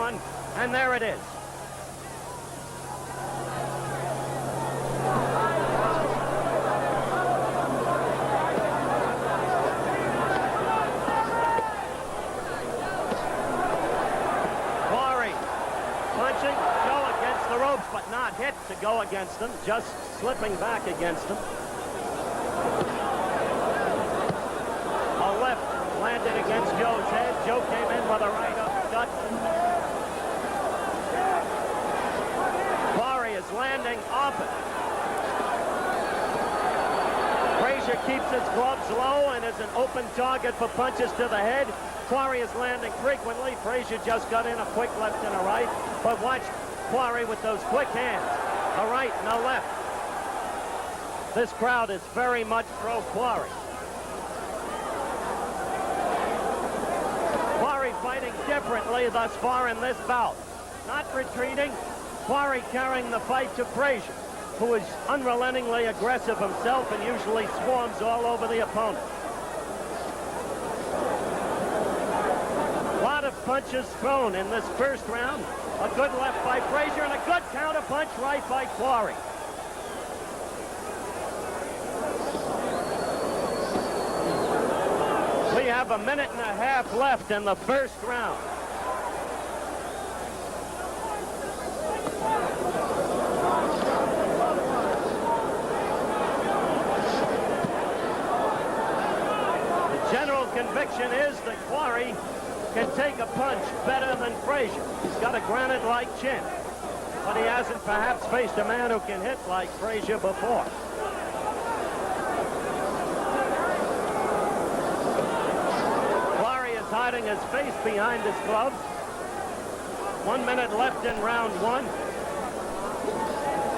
one, and there it is. Quarry punching, Joe against the ropes, but not hit to go against him, just slipping back against him. A left landed against Joe's head. Joe came in with a right uppercut. Quarry is landing off it. Frazier keeps his gloves low and is an open target for punches to the head. Quarry is landing frequently. Frazier just got in a quick left and a right. But watch Quarry with those quick hands. A right and a left. This crowd is very much pro Quarry. Quarry fighting differently thus far in this bout. Not retreating. Quarry carrying the fight to Frazier, who is unrelentingly aggressive himself and usually swarms all over the opponent. A lot of punches thrown in this first round. A good left by Frazier and a good counter punch right by Quarry. We have a minute and a half left in the first round. The general conviction is that Quarry can take a punch better than Frazier. He's got a granite-like chin, but he hasn't perhaps faced a man who can hit like Frazier before. Quarry is hiding his face behind his gloves. 1 minute left in round one.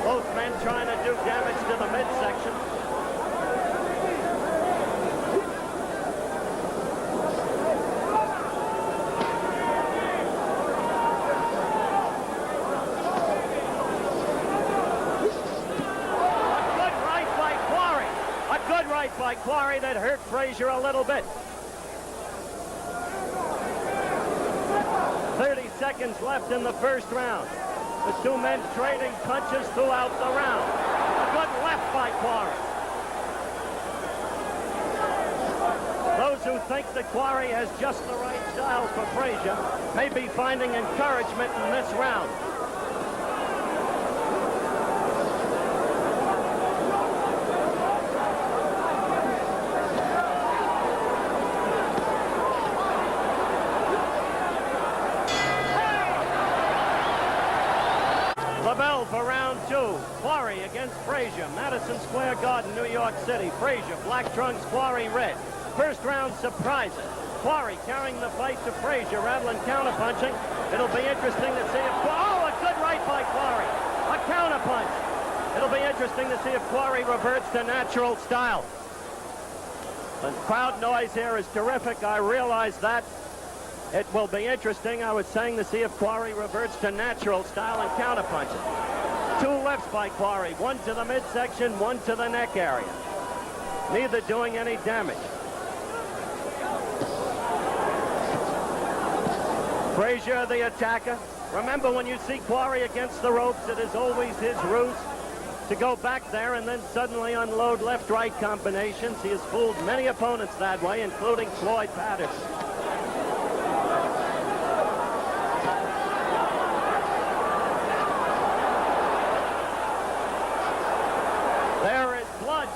Both men trying to do damage to the midsection. By Quarry that hurt Frazier a little bit. 30 seconds left in the first round. The two men trading punches throughout the round. A good left by Quarry. Those who think that Quarry has just the right style for Frazier may be finding encouragement in this round. For round two, Quarry against Frazier, Madison Square Garden, New York City. Frazier, black trunks, Quarry, red. First round surprises. Quarry carrying the fight to Frazier, rattling counterpunching. It'll be interesting to see if... Oh, a good right by Quarry. A counterpunch. It'll be interesting to see if Quarry reverts to natural style. The crowd noise here is terrific. I realize that. It will be interesting, I was saying, to see if Quarry reverts to natural style and counterpunches. Two lefts by Quarry, one to the midsection, one to the neck area. Neither doing any damage. Frazier, the attacker. Remember, when you see Quarry against the ropes, it is always his ruse to go back there and then suddenly unload left-right combinations. He has fooled many opponents that way, including Floyd Patterson.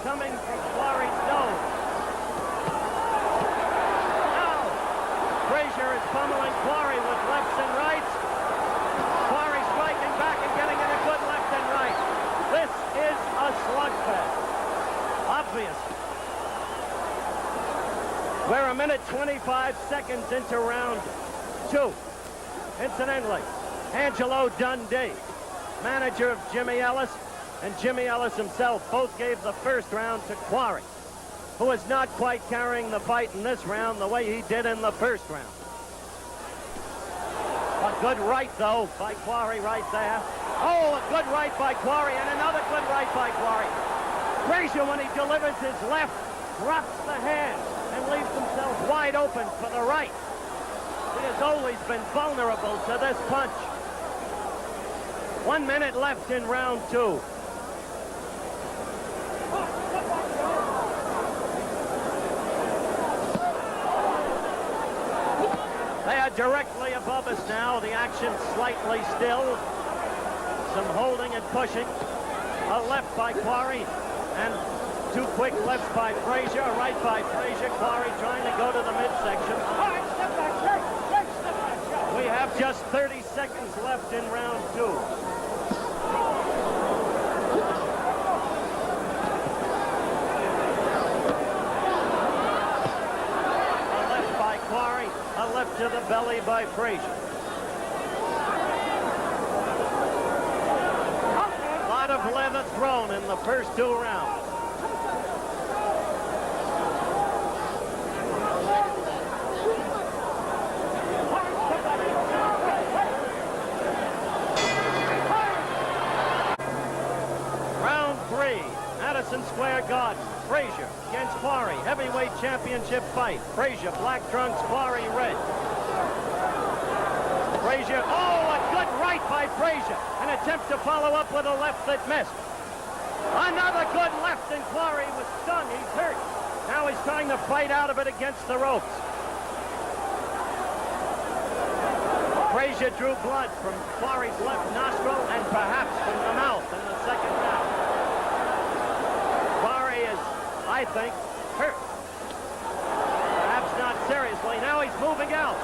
Coming from Quarry's nose. Now, Frazier is pummeling Quarry with lefts and rights. Quarry striking back and getting in a good left and right. This is a slugfest. Obviously. We're a minute 25 seconds into round two. Incidentally, Angelo Dundee, manager of Jimmy Ellis, and Jimmy Ellis himself both gave the first round to Quarry, who is not quite carrying the fight in this round the way he did in the first round. A good right, though, by Quarry right there. Oh, a good right by Quarry, and another good right by Quarry. Frazier, when he delivers his left, drops the hand and leaves himself wide open for the right. He has always been vulnerable to this punch. 1 minute left in round 2. They are directly above us now. The action slightly still. Some holding and pushing. A left by Quarry and 2 quick lefts by Frazier. A right by Frazier. Quarry trying to go to the midsection. We have just 30 seconds left in round 2. A left by Quarry. A left to the belly by Frazier. A lot of leather thrown in the first 2 rounds. Round 3, Madison Square Garden. Frazier against Quarry, heavyweight championship fight. Frazier, black trunks, Quarry, red. Frazier, oh, a good right by Frazier. An attempt to follow up with a left that missed. Another good left, and Quarry was stunned. He's hurt. Now he's trying to fight out of it against the ropes. Frazier drew blood from Quarry's left nostril and perhaps from the mouth in the second round. Quarry is, I think, hurt. Perhaps not seriously. Now he's moving out.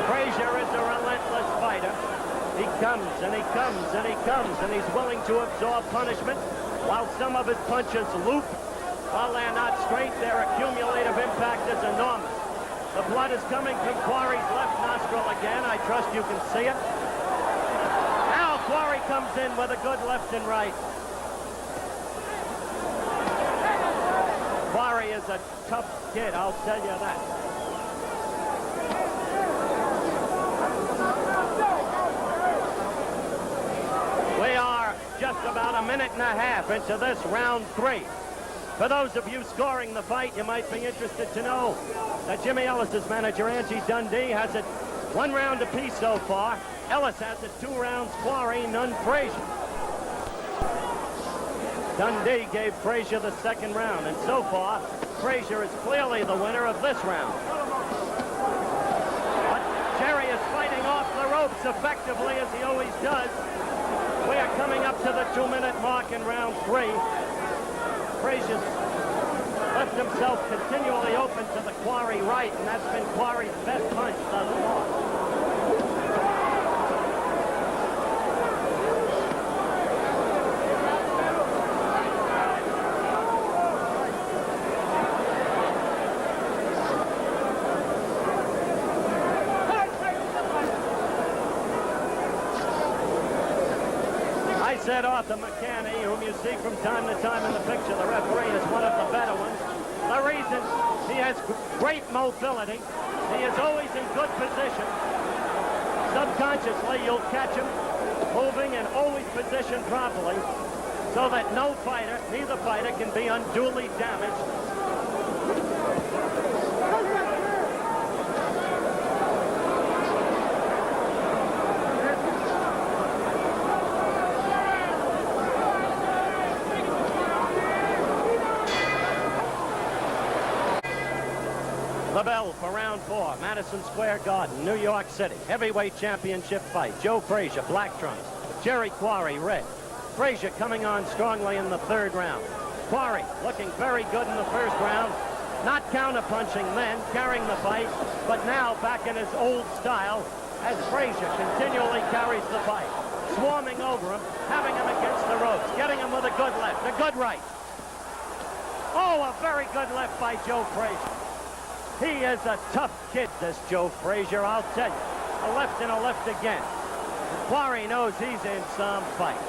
Frazier is a relentless fighter. He comes and he comes and he comes, and he's willing to absorb punishment. While some of his punches loop, while they're not straight, their accumulative impact is enormous. The blood is coming from Quarry's left nostril again. I trust you can see it. Now Quarry comes in with a good left and right. Quarry is a tough kid, I'll tell you that. We are just about a minute and a half into this round 3. For those of you scoring the fight, you might be interested to know that Jimmy Ellis's manager, Angie Dundee, has it 1 round apiece so far. Ellis has it 2 rounds Quarry, none Frazier. Dundee gave Frazier the 2nd round, and so far, Frazier is clearly the winner of this round. But Jerry is fighting off the ropes effectively, as he always does. We are coming up to the 2-minute mark in round 3. Frazier's left himself continually open to the Quarry right, and that's been Quarry's best punch thus far. Said Arthur McCanney, whom you see from time to time in the picture, the referee, is one of the better ones. The reason, he has great mobility. He is always in good position. Subconsciously, you'll catch him moving and always positioned properly so that no fighter, neither fighter, can be unduly damaged. The bell for round 4, Madison Square Garden, New York City. Heavyweight championship fight. Joe Frazier, black trunks. Jerry Quarry, red. Frazier coming on strongly in the 3rd round. Quarry looking very good in the 1st round. Not counterpunching then, carrying the fight, but now back in his old style as Frazier continually carries the fight. Swarming over him, having him against the ropes, getting him with a good left, a good right. Oh, a very good left by Joe Frazier. He is a tough kid, this Joe Frazier, I'll tell you. A left and a left again. Quarry knows he's in some fight.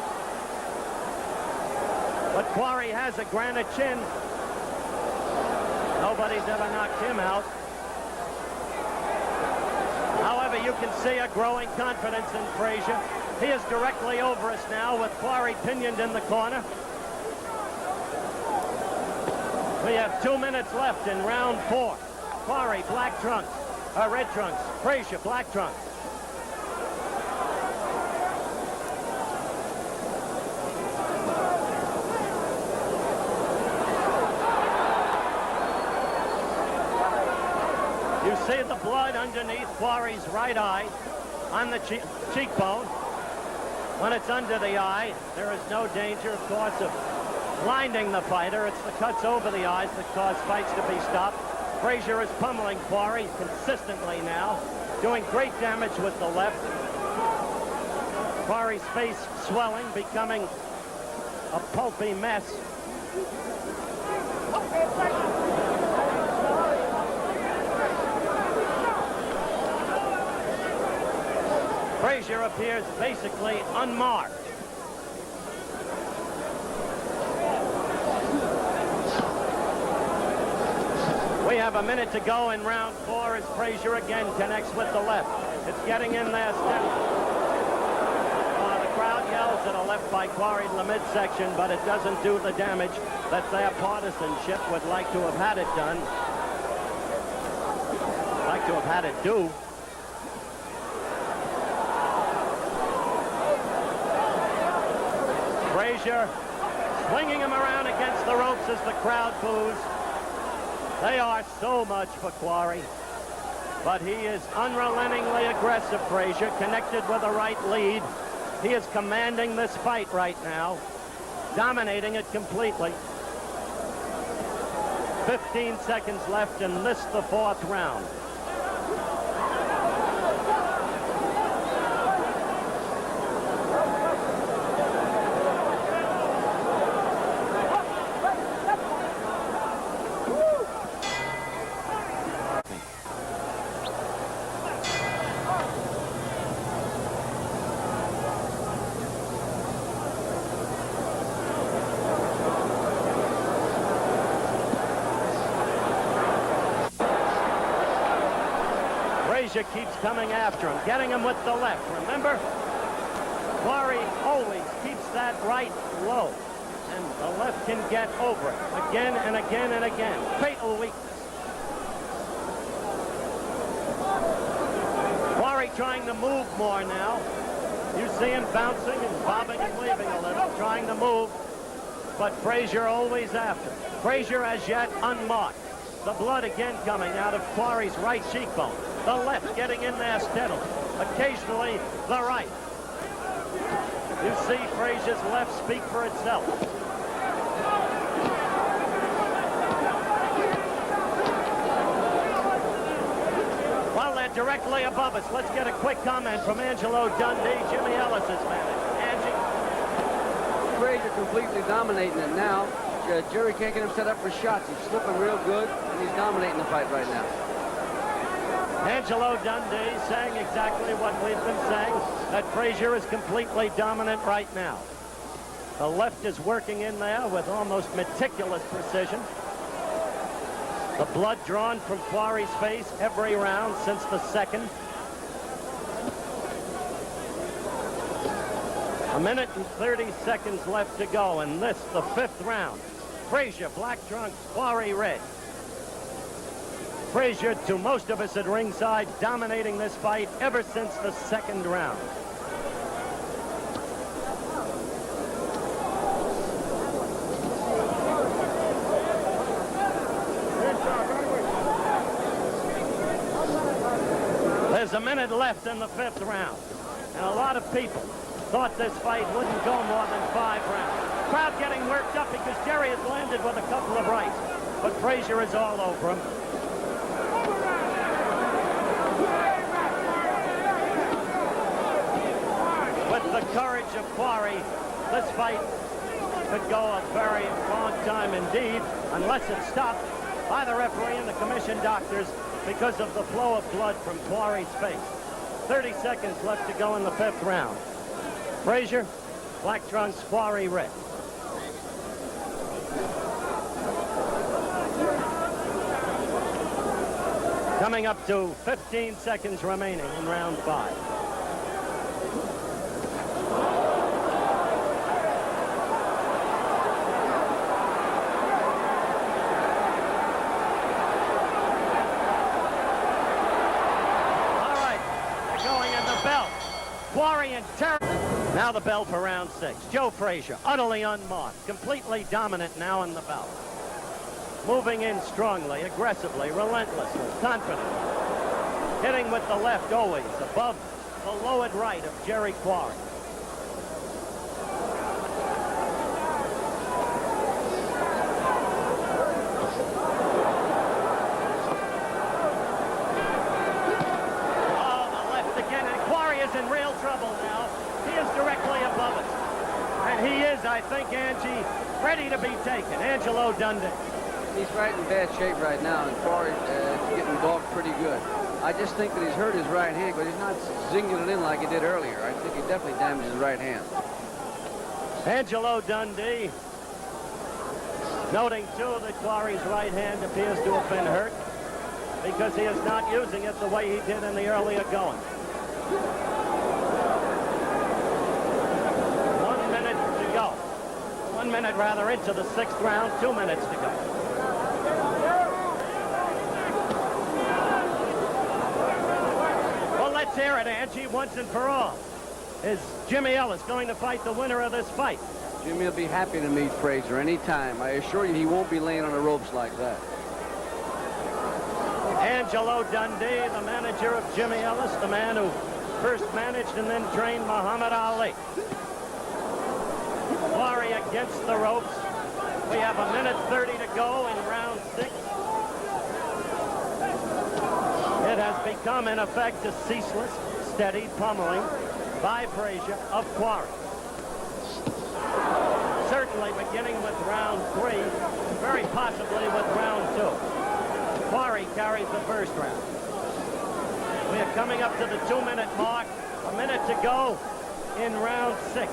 But Quarry has a granite chin. Nobody's ever knocked him out. However, you can see a growing confidence in Frazier. He is directly over us now with Quarry pinioned in the corner. We have 2 minutes left in round 4. Quarry, black trunks, red trunks. Frazier, black trunks. You see the blood underneath Quarry's right eye on the cheekbone. When it's under the eye, there is no danger, of course, of blinding the fighter. It's the cuts over the eyes that cause fights to be stopped. Frazier is pummeling Quarry consistently now, doing great damage with the left. Quarry's face swelling, becoming a pulpy mess. Frazier appears basically unmarked. We have a minute to go in round 4 as Frazier again connects with the left. It's getting in there still. The crowd yells at a left by Quarry in the midsection, but it doesn't do the damage that their partisanship would like to have had it done. Like to have had it do. Frazier swinging him around against the ropes as the crowd boos. They are so much for Quarry, but he is unrelentingly aggressive, Frazier, connected with a right lead. He is commanding this fight right now, dominating it completely. 15 seconds left in this, the 4th round. Frazier keeps coming after him, getting him with the left. Remember, Quarry always keeps that right low, and the left can get over it again and again and again. Fatal weakness. Quarry trying to move more now. You see him bouncing and bobbing and weaving a little, trying to move, but Frazier always after. Frazier as yet unmarked. The blood again coming out of Quarry's right cheekbone. The left getting in there steadily. Occasionally, the right. You see Frazier's left speak for itself. Well, they're directly above us. Let's get a quick comment from Angelo Dundee, Jimmy Ellis's manager. Angie? Frazier completely dominating it now. Jerry can't get him set up for shots. He's slipping real good, and he's dominating the fight right now. Angelo Dundee saying exactly what we've been saying, that Frazier is completely dominant right now. The left is working in there with almost meticulous precision. The blood drawn from Quarry's face every round since the second. A minute and 30 seconds left to go in this, the 5th round. Frazier, black trunks, Quarry, red. Frazier, to most of us at ringside, dominating this fight ever since the 2nd round. There's a minute left in the 5th round, and a lot of people thought this fight wouldn't go more than 5 rounds. Crowd getting worked up because Jerry has landed with a couple of rights, but Frazier is all over him. With the courage of Quarry, this fight could go a very long time indeed, unless it's stopped by the referee and the commission doctors because of the flow of blood from Quarry's face. 30 seconds left to go in the 5th round. Frazier, black trunks, Quarry, red. Coming up to 15 seconds remaining in round 5. Quarry in terror. Now the bell for round 6. Joe Frazier, utterly unmarked, completely dominant now in the bout. Moving in strongly, aggressively, relentlessly, confidently. Hitting with the left always, above the lowered right of Jerry Quarry. In real trouble now. He is directly above us. And he is, I think, Angie, ready to be taken. Angelo Dundee. He's right in bad shape right now, and Quarry is getting balked pretty good. I just think that he's hurt his right hand, but he's not zinging it in like he did earlier. I think he definitely damaged his right hand. Angelo Dundee, noting, too, that Quarry's right hand appears to have been hurt because he is not using it the way he did in the earlier going. 1 minute to go. 1 minute, rather, into the 6th round. 2 minutes to go. Well, let's hear it, Angie, once and for all. Is Jimmy Ellis going to fight the winner of this fight? Jimmy will be happy to meet Frazier anytime. I assure you he won't be laying on the ropes like that. Angelo Dundee, the manager of Jimmy Ellis, the man who first managed and then trained Muhammad Ali. Quarry against the ropes. We have 1 minute 30 to go in round 6. It has become, in effect, a ceaseless, steady pummeling by Frazier of Quarry. Certainly beginning with round 3, very possibly with round 2. Quarry carries the first round. We are coming up to the 2-minute mark. 1 minute to go in round 6.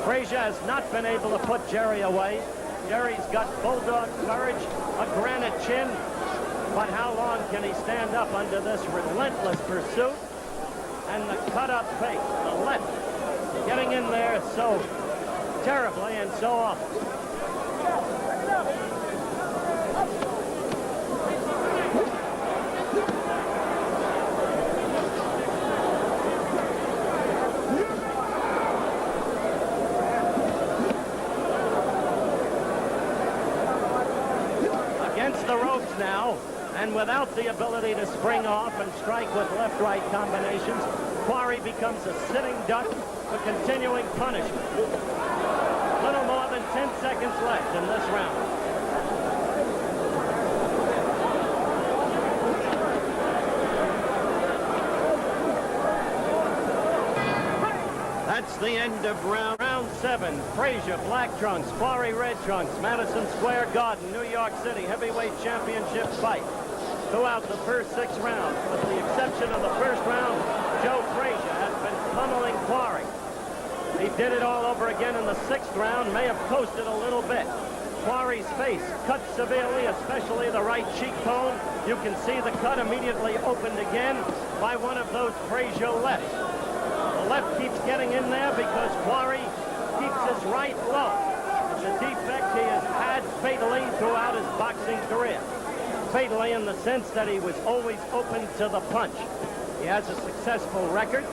Frazier has not been able to put Jerry away. Jerry's got bulldog courage, a granite chin, but how long can he stand up under this relentless pursuit? And the cut-up pace, the left, getting in there so terribly and so often. The ropes now, and without the ability to spring off and strike with left-right combinations, Quarry becomes a sitting duck for continuing punishment. Little more than 10 seconds left in this round. That's the end of round 7. Frazier, black trunks, Quarry, red trunks, Madison Square Garden, New York City, heavyweight championship fight. Throughout the first 6 rounds, with the exception of the first round, Joe Frazier has been pummeling Quarry. He did it all over again in the 6th round, may have coasted a little bit. Quarry's face cut severely, especially the right cheekbone. You can see the cut immediately opened again by one of those Frazier lefts. The left keeps getting in there because Quarry keeps his right low. It's a defect he has had fatally throughout his boxing career. Fatally in the sense that he was always open to the punch. He has a successful record,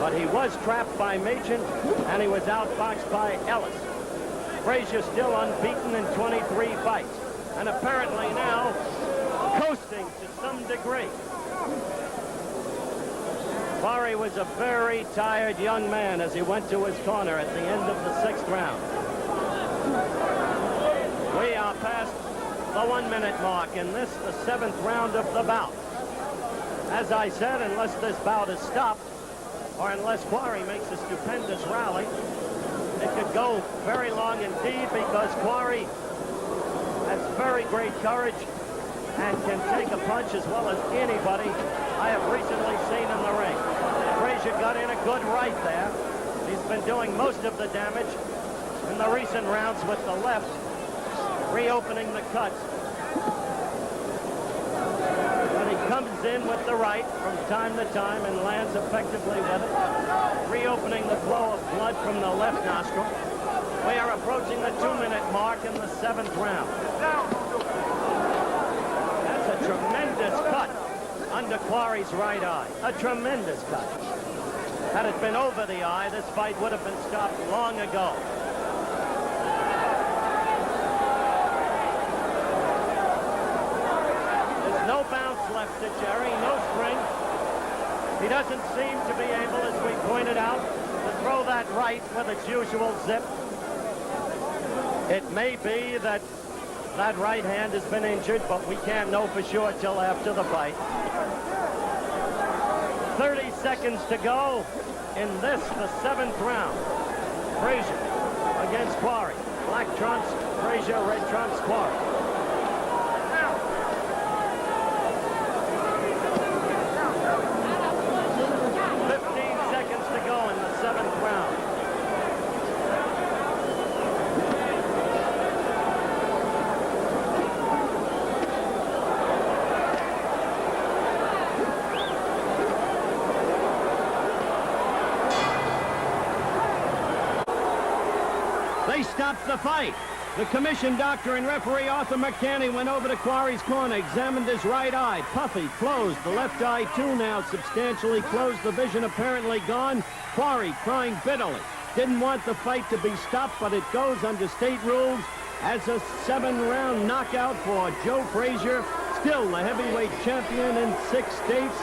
but he was trapped by Machen, and he was outboxed by Ellis. Frazier still unbeaten in 23 fights, and apparently now coasting to some degree. Quarry was a very tired young man as he went to his corner at the end of the 6th round. We are past the 1 minute mark in this, the 7th round of the bout. As I said, unless this bout is stopped, or unless Quarry makes a stupendous rally, it could go very long indeed, because Quarry has very great courage and can take a punch as well as anybody I have recently seen in the ring. Frazier got in a good right there. He's been doing most of the damage in the recent rounds with the left, reopening the cuts. But he comes in with the right from time to time and lands effectively with it, reopening the flow of blood from the left nostril. We are approaching the 2-minute mark in the 7th round. That's a tremendous cut under Quarry's right eye. A tremendous cut. Had it been over the eye, this fight would have been stopped long ago. There's no bounce left to Jerry, no spring. He doesn't seem to be able, as we pointed out, to throw that right with its usual zip. It may be that that right hand has been injured, but we can't know for sure till after the fight. 30 seconds to go in this, the 7th round. Frazier against Quarry. Black trunks, Frazier, red trunks, Quarry. 15 seconds to go in the 7th round. They stopped the fight. The commission doctor and referee Arthur McCanny went over to Quarry's corner, examined his right eye. Puffy, closed. The left eye, too, now substantially closed. The vision apparently gone. Quarry crying bitterly. Didn't want the fight to be stopped, but it goes under state rules as a 7-round knockout for Joe Frazier, still the heavyweight champion in 6 states.